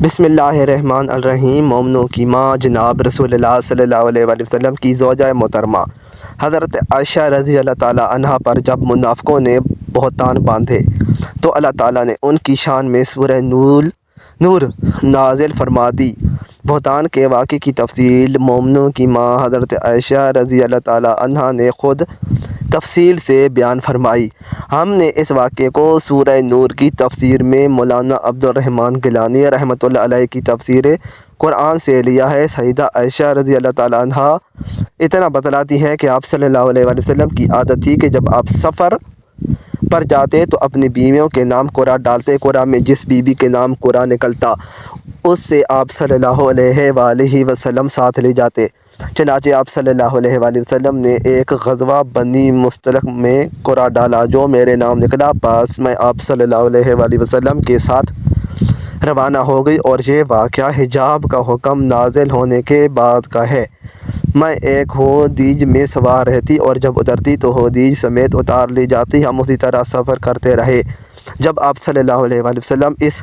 بسم اللہ الرحمن الرحیم۔ مومنوں کی ماں جناب رسول اللہ صلی اللہ علیہ وآلہ وسلم کی زوجہ محترمہ حضرت عائشہ رضی اللہ تعالیٰ عنہا پر جب منافقوں نے بہتان باندھے تو اللہ تعالیٰ نے ان کی شان میں سورہ نور نازل فرما دی۔ بہتان کے واقعے کی تفصیل مومنوں کی ماں حضرت عائشہ رضی اللہ تعالیٰ عنہا نے خود تفصیل سے بیان فرمائی۔ ہم نے اس واقعے کو سورہ نور کی تفسیر میں مولانا عبد الرحمن گیلانی رحمۃ اللہ علیہ کی تفسیر قرآن سے لیا ہے۔ سیدہ عائشہ رضی اللہ تعالیٰ عنہا اتنا بتلاتی ہیں کہ آپ صلی اللہ علیہ وآلہ وسلم کی عادت تھی کہ جب آپ سفر پر جاتے تو اپنی بیویوں کے نام قرآن ڈالتے۔ قرآن میں جس بیوی کے نام قرآن نکلتا اس سے آپ صلی اللہ علیہ وآلہ وسلم ساتھ لے جاتے۔ چنانچہ آپ صلی اللہ علیہ وآلہ وسلم نے ایک غزوہ بنی مستلق میں قرآن ڈالا جو میرے نام نکلا، بس میں آپ صلی اللہ علیہ وآلہ وسلم کے ساتھ روانہ ہو گئی، اور یہ واقعہ حجاب کا حکم نازل ہونے کے بعد کا ہے۔ میں ایک ہودیج میں سوار رہتی اور جب اترتی تو ہودیج سمیت اتار لی جاتی۔ ہم اسی طرح سفر کرتے رہے۔ جب آپ صلی اللہ علیہ وآلہ وسلم اس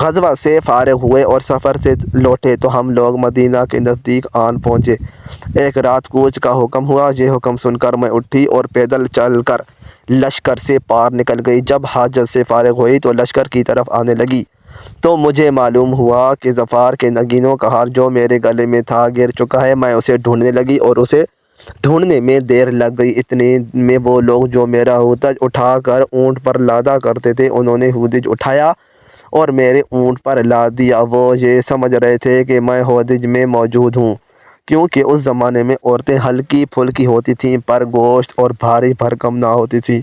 غزوہ سے فارغ ہوئے اور سفر سے لوٹے تو ہم لوگ مدینہ کے نزدیک آن پہنچے۔ ایک رات کوچ کا حکم ہوا۔ یہ حکم سن کر میں اٹھی اور پیدل چل کر لشکر سے پار نکل گئی۔ جب حاجت سے فارغ ہوئی تو لشکر کی طرف آنے لگی تو مجھے معلوم ہوا کہ ظفار کے نگینوں کا ہار جو میرے گلے میں تھا گر چکا ہے۔ میں اسے ڈھونڈنے لگی اور اسے ڈھونڈنے میں دیر لگ گئی۔ اتنے میں وہ لوگ جو میرا ہودج اٹھا کر اونٹ پر لادا کرتے تھے انہوں نے ہودج اٹھایا اور میرے اونٹ پر لاد دیا۔ وہ یہ سمجھ رہے تھے کہ میں ہودج میں موجود ہوں، کیونکہ اس زمانے میں عورتیں ہلکی پھلکی ہوتی تھیں پر گوشت اور بھاری بھرکم نہ ہوتی تھیں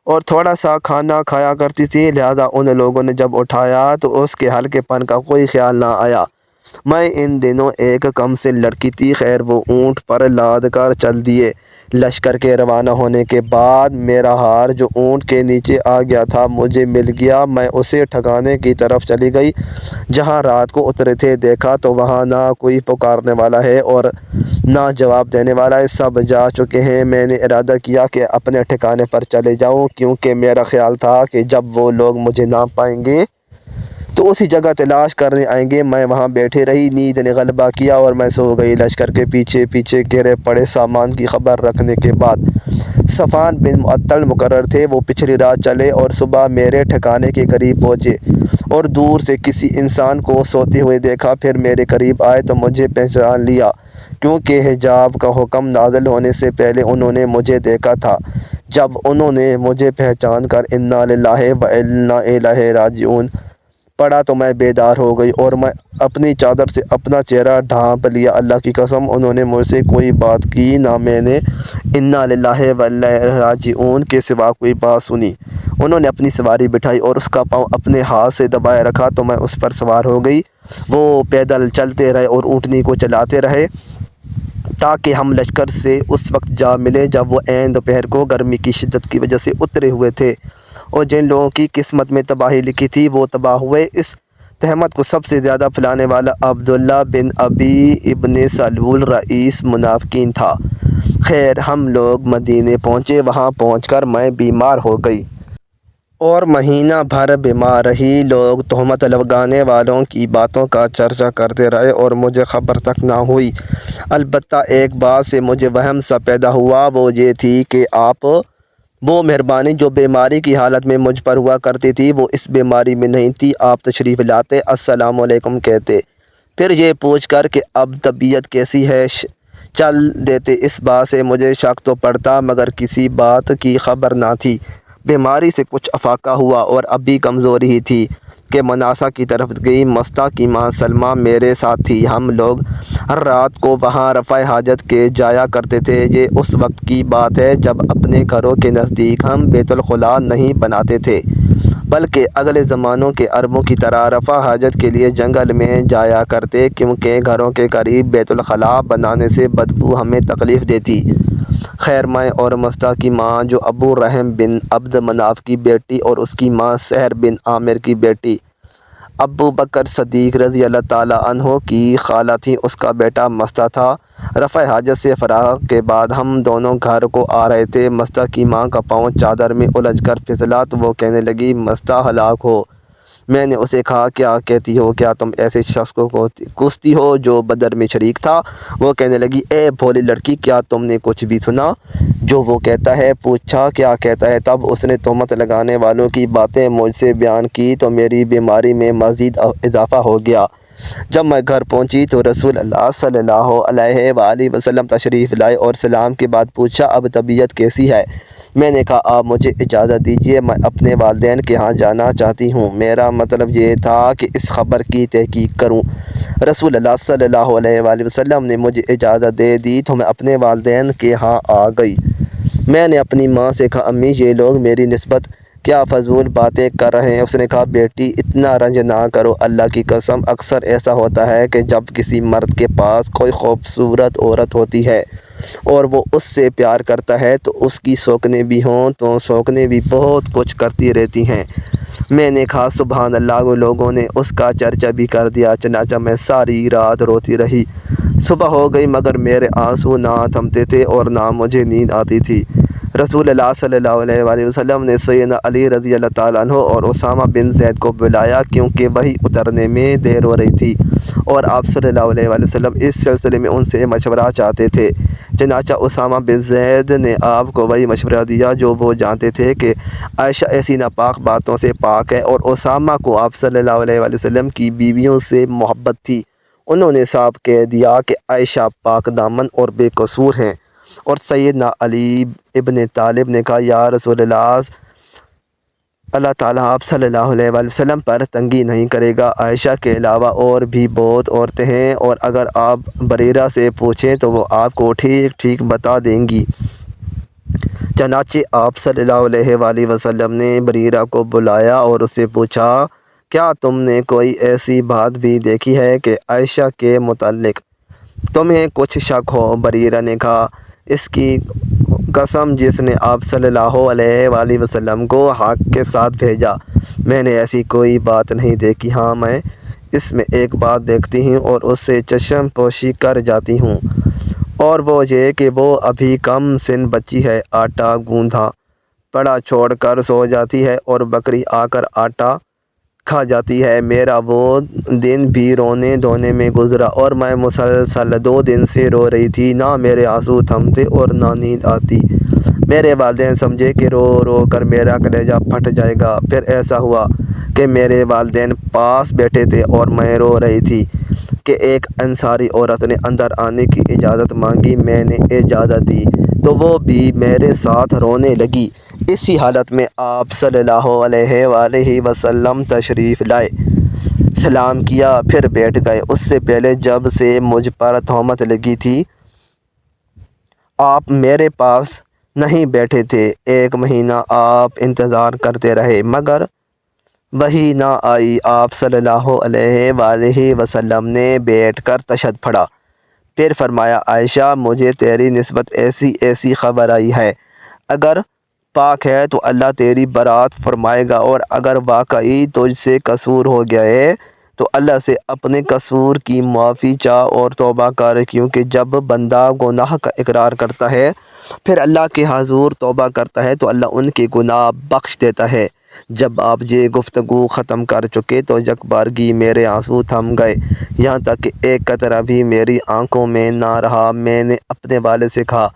اور تھوڑا سا کھانا کھایا کرتی تھیں، لہذا ان لوگوں نے جب اٹھایا تو اس کے ہلکے پن کا کوئی خیال نہ آیا۔ میں ان دنوں ایک کمسن لڑکی تھی، خیر وہ اونٹ پر لاد کر چل دیے۔ لشکر کے روانہ ہونے کے بعد میرا ہار جو اونٹ کے نیچے آ گیا تھا مجھے مل گیا۔ میں اسے ٹھکانے کی طرف چلی گئی جہاں رات کو اترے تھے۔ دیکھا تو وہاں نہ کوئی پکارنے والا ہے اور نہ جواب دینے والا ہے، سب جا چکے ہیں۔ میں نے ارادہ کیا کہ اپنے ٹھکانے پر چلے جاؤں، کیونکہ میرا خیال تھا کہ جب وہ لوگ مجھے نہ پائیں گے تو اسی جگہ تلاش کرنے آئیں گے۔ میں وہاں بیٹھی رہی، نیند نے غلبہ کیا اور میں سو گئی۔ لشکر کے پیچھے پیچھے گرے پڑے سامان کی خبر رکھنے کے بعد صفوان بن معطل مقرر تھے۔ وہ پچھلی رات چلے اور صبح میرے ٹھکانے کے قریب پہنچے اور دور سے کسی انسان کو سوتے ہوئے دیکھا، پھر میرے قریب آئے تو مجھے پہچان لیا، کیونکہ حجاب کا حکم نازل ہونے سے پہلے انہوں نے مجھے دیکھا تھا۔ جب انہوں نے مجھے پہچان کر انا للہ و انا الیہ راجعون پڑھا تو میں بیدار ہو گئی اور میں اپنی چادر سے اپنا چہرہ ڈھانپ لیا۔ اللہ کی قسم انہوں نے مجھ سے کوئی بات کی نہ میں نے انا للہ و انا الیہ راجعون کے سوا کوئی بات سنی۔ انہوں نے اپنی سواری بٹھائی اور اس کا پاؤں اپنے ہاتھ سے دبائے رکھا تو میں اس پر سوار ہو گئی۔ وہ پیدل چلتے رہے اور اونٹنی کو چلاتے رہے تاکہ ہم لشکر سے اس وقت جا ملے جب وہ عین دوپہر کو گرمی کی شدت کی وجہ سے اترے ہوئے تھے، اور جن لوگوں کی قسمت میں تباہی لکھی تھی وہ تباہ ہوئے۔ اس تہمت کو سب سے زیادہ پھیلانے والا عبداللہ بن ابی ابن سلول رئیس منافقین تھا۔ خیر ہم لوگ مدینے پہنچے۔ وہاں پہنچ کر میں بیمار ہو گئی اور مہینہ بھر بیمار رہی۔ لوگ تہمت لگانے والوں کی باتوں کا چرچا کرتے رہے اور مجھے خبر تک نہ ہوئی۔ البتہ ایک بات سے مجھے وہم سا پیدا ہوا، وہ یہ تھی کہ آپ وہ مہربانی جو بیماری کی حالت میں مجھ پر ہوا کرتی تھی وہ اس بیماری میں نہیں تھی۔ آپ تشریف لاتے، السلام علیکم کہتے، پھر یہ پوچھ کر کہ اب طبیعت کیسی ہے چل دیتے۔ اس بات سے مجھے شک تو پڑتا مگر کسی بات کی خبر نہ تھی۔ بیماری سے کچھ افاقہ ہوا اور اب بھی کمزوری ہی تھی کہ مناسا کی طرف گئی۔ مستہ کی ماں سلمہ میرے ساتھ تھی۔ ہم لوگ ہر رات کو وہاں رفع حاجت کے جایا کرتے تھے۔ یہ اس وقت کی بات ہے جب اپنے گھروں کے نزدیک ہم بیت الخلاء نہیں بناتے تھے بلکہ اگلے زمانوں کے عربوں کی طرح رفع حاجت کے لیے جنگل میں جایا کرتے، کیونکہ گھروں کے قریب بیت الخلاء بنانے سے بدبو ہمیں تکلیف دیتی۔ خیر میں اور مستہ کی ماں جو ابو رحم بن عبد مناف کی بیٹی اور اس کی ماں سہر بن عامر کی بیٹی ابو بکر صدیق رضی اللہ تعالیٰ عنہ کی خالہ تھی، اس کا بیٹا مستہ تھا۔ رفع حاجت سے فراغ کے بعد ہم دونوں گھر کو آ رہے تھے۔ مستہ کی ماں کا پاؤں چادر میں الجھ کر پھسلا تو وہ کہنے لگی مستہ ہلاک ہو میں نے اسے کہا کیا کہتی ہو، کیا تم ایسے شخص کو کوستی ہو جو بدر میں شریک تھا؟ وہ کہنے لگی اے بھولی لڑکی، کیا تم نے کچھ بھی سنا جو وہ کہتا ہے؟ پوچھا کیا کہتا ہے؟ تب اس نے تہمت لگانے والوں کی باتیں مجھ سے بیان کی تو میری بیماری میں مزید اضافہ ہو گیا۔ جب میں گھر پہنچی تو رسول اللہ صلی اللہ علیہ وآلہ وسلم تشریف لائے اور سلام کے بعد پوچھا اب طبیعت کیسی ہے؟ میں نے کہا آپ مجھے اجازت دیجیے، میں اپنے والدین کے ہاں جانا چاہتی ہوں۔ میرا مطلب یہ تھا کہ اس خبر کی تحقیق کروں۔ رسول اللہ صلی اللہ علیہ وآلہ وسلم نے مجھے اجازت دے دی تو میں اپنے والدین کے ہاں آ گئی۔ میں نے اپنی ماں سے کہا امی یہ لوگ میری نسبت کیا فضول باتیں کر رہے ہیں؟ اس نے کہا بیٹی اتنا رنج نہ کرو، اللہ کی قسم اکثر ایسا ہوتا ہے کہ جب کسی مرد کے پاس کوئی خوبصورت عورت ہوتی ہے اور وہ اس سے پیار کرتا ہے تو اس کی شوقیں بھی ہوں تو شوقیں بھی بہت کچھ کرتی رہتی ہیں۔ میں نے کہا سبحان اللہ، وہ لوگوں نے اس کا چرچا بھی کر دیا، چنانچہ میں ساری رات روتی رہی۔ صبح ہو گئی مگر میرے آنسو نہ تھمتے تھے اور نہ مجھے نیند آتی تھی۔ رسول اللہ صلی اللہ علیہ وآلہ وسلم نے سیدنا علی رضی اللہ تعالیٰ عنہ اور اسامہ بن زید کو بلایا کیونکہ وحی اترنے میں دیر ہو رہی تھی اور آپ صلی اللہ علیہ وآلہ وسلم اس سلسلے میں ان سے مشورہ چاہتے تھے۔ چنانچہ اسامہ بن زید نے آپ کو وہی مشورہ دیا جو وہ جانتے تھے کہ عائشہ ایسی ناپاک باتوں سے پاک ہے، اور اسامہ کو آپ صلی اللہ علیہ وآلہ وسلم کی بیویوں سے محبت تھی۔ انہوں نے صاف کہہ دیا کہ عائشہ پاک دامن اور بے قصور ہیں، اور سیدنا علی ابن طالب نے کہا یا رسول اللہ تعالیٰ آپ صلی اللہ علیہ وآلہ وسلم پر تنگی نہیں کرے گا، عائشہ کے علاوہ اور بھی بہت عورتیں ہیں اور اگر آپ بریرہ سے پوچھیں تو وہ آپ کو ٹھیک ٹھیک بتا دیں گی۔ چنانچہ آپ صلی اللہ علیہ وآلہ وسلم نے بریرہ کو بلایا اور اس سے پوچھا کیا تم نے کوئی ایسی بات بھی دیکھی ہے کہ عائشہ کے متعلق تمہیں کچھ شک ہو؟ بریرہ نے کہا اس کی قسم جس نے آپ صلی اللہ علیہ وآلہ وسلم کو حق کے ساتھ بھیجا، میں نے ایسی کوئی بات نہیں دیکھی۔ ہاں میں اس میں ایک بات دیکھتی ہوں اور اس سے چشم پوشی کر جاتی ہوں، اور وہ یہ کہ وہ ابھی کم سن بچی ہے، آٹا گوندھا پڑا چھوڑ کر سو جاتی ہے اور بکری آ کر آٹا کھا جاتی ہے۔ میرا وہ دن بھی رونے دھونے میں گزرا اور میں مسلسل 2 دن سے رو رہی تھی، نہ میرے آنسو تھمتے اور نہ نیند آتی۔ میرے والدین سمجھے کہ رو رو کر میرا کلیجہ پھٹ جائے گا۔ پھر ایسا ہوا کہ میرے والدین پاس بیٹھے تھے اور میں رو رہی تھی کہ ایک انصاری عورت نے اندر آنے کی اجازت مانگی، میں نے اجازت دی تو وہ بھی میرے ساتھ رونے لگی۔ اسی حالت میں آپ صلی اللہ علیہ وآلہ وسلم تشریف لائے، سلام کیا، پھر بیٹھ گئے۔ اس سے پہلے جب سے مجھ پر تہمت لگی تھی آپ میرے پاس نہیں بیٹھے تھے۔ 1 مہینہ آپ انتظار کرتے رہے مگر وحی نہ آئی۔ آپ صلی اللہ علیہ وآلہ وسلم نے بیٹھ کر تشہد پڑھا، پھر فرمایا عائشہ مجھے تیری نسبت ایسی خبر آئی ہے، اگر پاک ہے تو اللہ تیری برات فرمائے گا، اور اگر واقعی تجھ سے قصور ہو گیا ہے تو اللہ سے اپنے قصور کی معافی چاہ اور توبہ کر، کیونکہ جب بندہ گناہ کا اقرار کرتا ہے پھر اللہ کے حضور توبہ کرتا ہے تو اللہ ان کے گناہ بخش دیتا ہے۔ جب آپ یہ گفتگو ختم کر چکے تو یکبارگی میرے آنسو تھم گئے، یہاں تک کہ ایک قطرہ بھی میری آنکھوں میں نہ رہا۔ میں نے اپنے والد سے کہا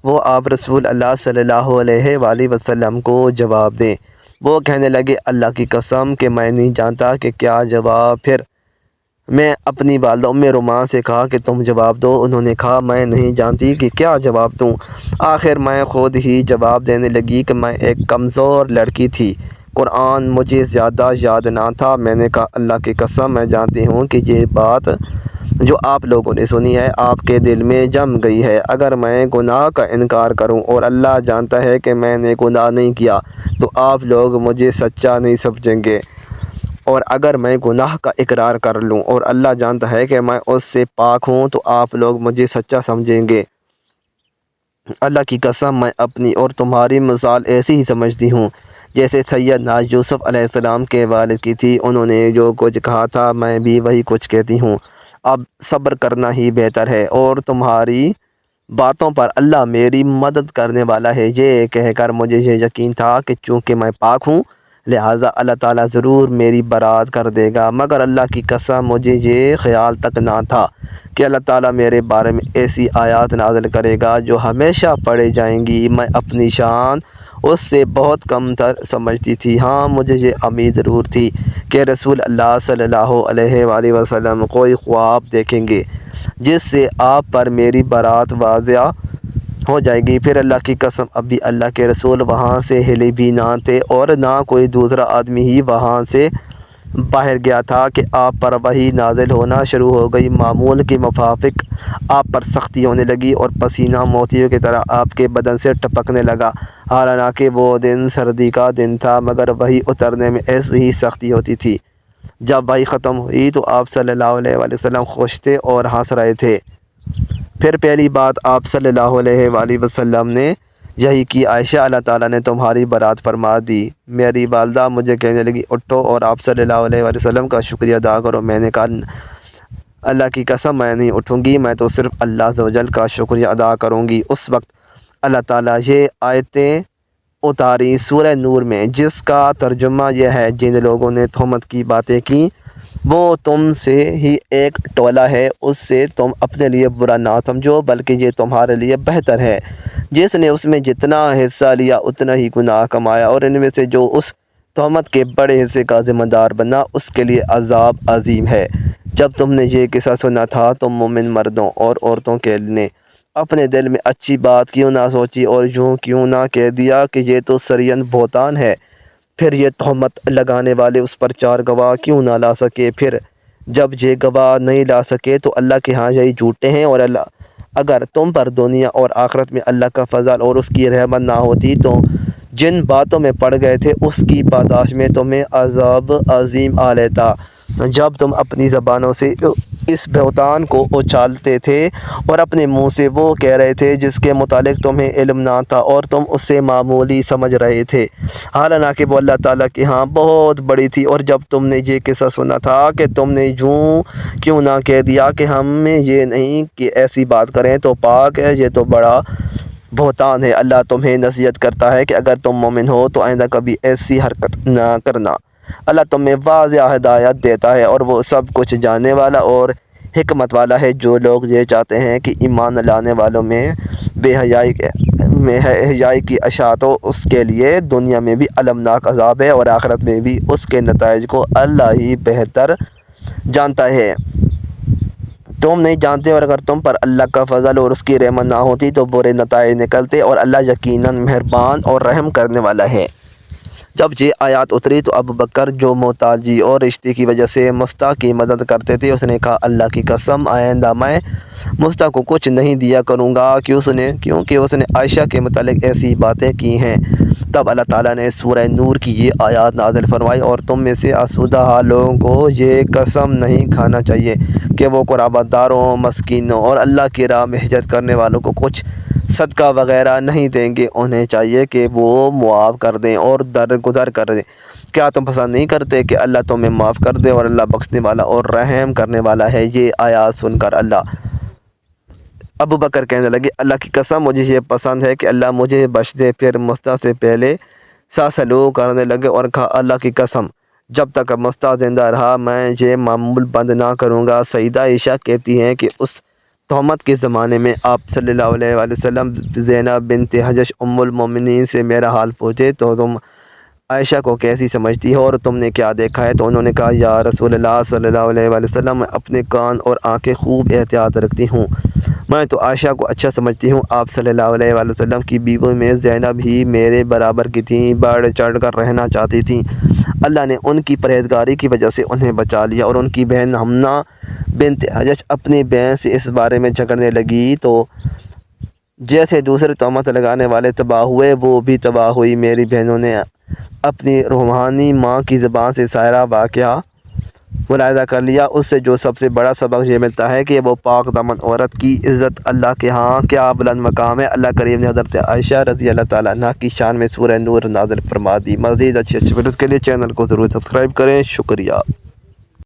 وہ آپ رسول اللہ صلی اللہ علیہ وآلہ وسلم کو جواب دیں۔ وہ کہنے لگے اللہ کی قسم کہ میں نہیں جانتا کہ کیا جواب۔ پھر میں اپنی والدہ ام رومان سے کہا کہ تم جواب دو۔ انہوں نے کہا میں نہیں جانتی کہ کیا جواب دوں۔ آخر میں خود ہی جواب دینے لگی کہ میں ایک کمزور لڑکی تھی، قرآن مجھے زیادہ یاد نہ تھا۔ میں نے کہا اللہ کی قسم میں جانتی ہوں کہ یہ بات جو آپ لوگوں نے سنی ہے آپ کے دل میں جم گئی ہے۔ اگر میں گناہ کا انکار کروں اور اللہ جانتا ہے کہ میں نے گناہ نہیں کیا تو آپ لوگ مجھے سچا نہیں سمجھیں گے، اور اگر میں گناہ کا اقرار کر لوں اور اللہ جانتا ہے کہ میں اس سے پاک ہوں تو آپ لوگ مجھے سچا سمجھیں گے۔ اللہ کی قسم میں اپنی اور تمہاری مثال ایسی ہی سمجھتی ہوں جیسے سیدنا یوسف علیہ السلام کے والد کی تھی۔ انہوں نے جو کچھ کہا تھا میں بھی وہی کچھ کہتی ہوں، اب صبر کرنا ہی بہتر ہے، اور تمہاری باتوں پر اللہ میری مدد کرنے والا ہے۔ یہ کہہ کر مجھے یہ یقین تھا کہ چونکہ میں پاک ہوں لہٰذا اللہ تعالیٰ ضرور میری برات کر دے گا، مگر اللہ کی قسم مجھے یہ خیال تک نہ تھا کہ اللہ تعالیٰ میرے بارے میں ایسی آیات نازل کرے گا جو ہمیشہ پڑھے جائیں گی۔ میں اپنی شان اس سے بہت کم تر سمجھتی تھی۔ ہاں، مجھے یہ امید ضرور تھی کہ رسول اللہ صلی اللہ علیہ وآلہ وسلم کوئی خواب دیکھیں گے جس سے آپ پر میری برات واضح ہو جائے گی۔ پھر اللہ کی قسم ابھی اللہ کے رسول وہاں سے ہلے بھی نہ تھے اور نہ کوئی دوسرا آدمی ہی وہاں سے باہر گیا تھا کہ آپ پر وحی نازل ہونا شروع ہو گئی۔ معمول کے موافق آپ پر سختی ہونے لگی اور پسینہ موتیوں کی طرح آپ کے بدن سے ٹپکنے لگا۔ حالانکہ وہ دن سردی کا دن تھا، مگر وحی اترنے میں ایسی ہی سختی ہوتی تھی۔ جب وحی ختم ہوئی تو آپ صلی اللہ علیہ وآلہ وسلم خوش تھے اور ہنس رہے تھے۔ پھر پہلی بات آپ صلی اللہ علیہ وآلہ وسلم نے یہی کہ عائشہ، اللہ تعالیٰ نے تمہاری برات فرما دی۔ میری والدہ مجھے کہنے لگی اٹھو اور آپ صلی اللہ علیہ وآلہ وسلم کا شکریہ ادا کرو۔ میں نے کہا اللہ کی قسم میں نہیں اٹھوں گی، میں تو صرف اللہ عز و جل کا شکریہ ادا کروں گی۔ اس وقت اللہ تعالیٰ یہ آیتیں اتاری سورہ نور میں، جس کا ترجمہ یہ ہے: جن لوگوں نے تہمت کی باتیں کی وہ تم سے ہی ایک ٹولہ ہے، اس سے تم اپنے لیے برا نہ سمجھو، بلکہ یہ تمہارے لیے بہتر ہے۔ جس نے اس میں جتنا حصہ لیا اتنا ہی گناہ کمایا، اور ان میں سے جو اس تہمت کے بڑے حصے کا ذمہ دار بنا اس کے لیے عذاب عظیم ہے۔ جب تم نے یہ قصہ سنا تھا تو مومن مردوں اور عورتوں کے نے اپنے دل میں اچھی بات کیوں نہ سوچی اور یوں کیوں نہ کہہ دیا کہ یہ تو سرین بہتان ہے؟ پھر یہ تہمت لگانے والے اس پر 4 گواہ کیوں نہ لا سکے؟ پھر جب یہ گواہ نہیں لا سکے تو اللہ کے ہاں یہی جھوٹے ہیں، اور اگر تم پر دنیا اور آخرت میں اللہ کا فضل اور اس کی رحمت نہ ہوتی تو جن باتوں میں پڑ گئے تھے اس کی پاداش میں تمہیں عذاب عظیم آ لیتا۔ جب تم اپنی زبانوں سے اس بہتان کو اچھالتے تھے اور اپنے منہ سے وہ کہہ رہے تھے جس کے متعلق تمہیں علم نہ تھا اور تم اسے معمولی سمجھ رہے تھے، حالانکہ وہ اللہ تعالیٰ کے ہاں بہت بڑی تھی۔ اور جب تم نے یہ قصہ سنا تھا کہ تم نے یوں کیوں نہ کہہ دیا کہ ہم یہ نہیں کہ ایسی بات کریں تو پاک ہے، یہ تو بڑا بہتان ہے۔ اللہ تمہیں نصیحت کرتا ہے کہ اگر تم مومن ہو تو آئندہ کبھی ایسی حرکت نہ کرنا۔ اللہ تمہیں واضح ہدایت دیتا ہے اور وہ سب کچھ جاننے والا اور حکمت والا ہے۔ جو لوگ یہ چاہتے ہیں کہ ایمان لانے والوں میں بے حیائی کی اشاعت ہو، اس کے لیے دنیا میں بھی المناک عذاب ہے اور آخرت میں بھی اس کے نتائج کو اللہ ہی بہتر جانتا ہے۔ تم نہیں جانتے، اور اگر تم پر اللہ کا فضل اور اس کی رحمت نہ ہوتی تو برے نتائج نکلتے، اور اللہ یقیناً مہربان اور رحم کرنے والا ہے۔ جب یہ آیات اتری تو ابوبکر، جو محتاجی اور رشتے کی وجہ سے مستح کی مدد کرتے تھے، اس نے کہا اللہ کی قسم آئندہ میں مستح کو کچھ نہیں دیا کروں گا کیونکہ اس نے عائشہ کے متعلق ایسی باتیں کی ہیں۔ تب اللہ تعالیٰ نے سورہ نور کی یہ آیات نازل فرمائی: اور تم میں سے آسودہ حال لوگوں کو یہ قسم نہیں کھانا چاہیے کہ وہ قرابت داروں، مسکینوں اور اللہ کی راہ میں ہجرت کرنے والوں کو کچھ صدقہ وغیرہ نہیں دیں گے۔ انہیں چاہیے کہ وہ معاف کر دیں اور درگزر کر دیں۔ کیا تم پسند نہیں کرتے کہ اللہ تمہیں معاف کر دے؟ اور اللہ بخشنے والا اور رحم کرنے والا ہے۔ یہ آیات سن کر ابوبکر کہنے لگے اللہ کی قسم مجھے یہ پسند ہے کہ اللہ مجھے بخش دے۔ پھر مستح سے پہلے سا سلوک کرنے لگے اور کہا اللہ کی قسم جب تک مستح زندہ رہا میں یہ معمول بند نہ کروں گا۔ سیدہ عائشہ کہتی ہیں کہ اس تہمت کے زمانے میں آپ صلی اللہ علیہ وآلہ وسلم زینب بنت جحش ام المومنین سے میرا حال پوچھے تو تم عائشہ کو کیسی سمجھتی ہو اور تم نے کیا دیکھا ہے؟ تو انہوں نے کہا یا رسول اللہ صلی اللہ علیہ وآلہ وسلم، میں اپنے کان اور آنکھیں خوب احتیاط رکھتی ہوں، میں تو عائشہ کو اچھا سمجھتی ہوں۔ آپ صلی اللہ علیہ وآلہ وسلم کی بیوی میں زینب ہی میرے برابر کی تھیں، بڑھ چڑھ کر رہنا چاہتی تھیں۔ اللہ نے ان کی پرہیزگاری کی وجہ سے انہیں بچا لیا۔ اور ان کی بہن حمنہ بنت جحش اپنی بہن سے اس بارے میں جھگڑنے لگی تو جیسے دوسرے تہمت لگانے والے تباہ ہوئے وہ بھی تباہ ہوئی۔ میری بہنوں نے اپنی روحانی ماں کی زبان سے سارا واقعہ ملاحظہ کر لیا۔ اس سے جو سب سے بڑا سبق یہ ملتا ہے کہ وہ پاک دامن عورت کی عزت اللہ کے ہاں کیا بلند مقام ہے۔ اللہ کریم نے حضرت عائشہ رضی اللہ تعالیٰ عنہ کی شان میں سورہ نور نازل فرما دی۔ مزید اچھے ویڈیوز کے لیے چینل کو ضرور سبسکرائب کریں۔ شکریہ۔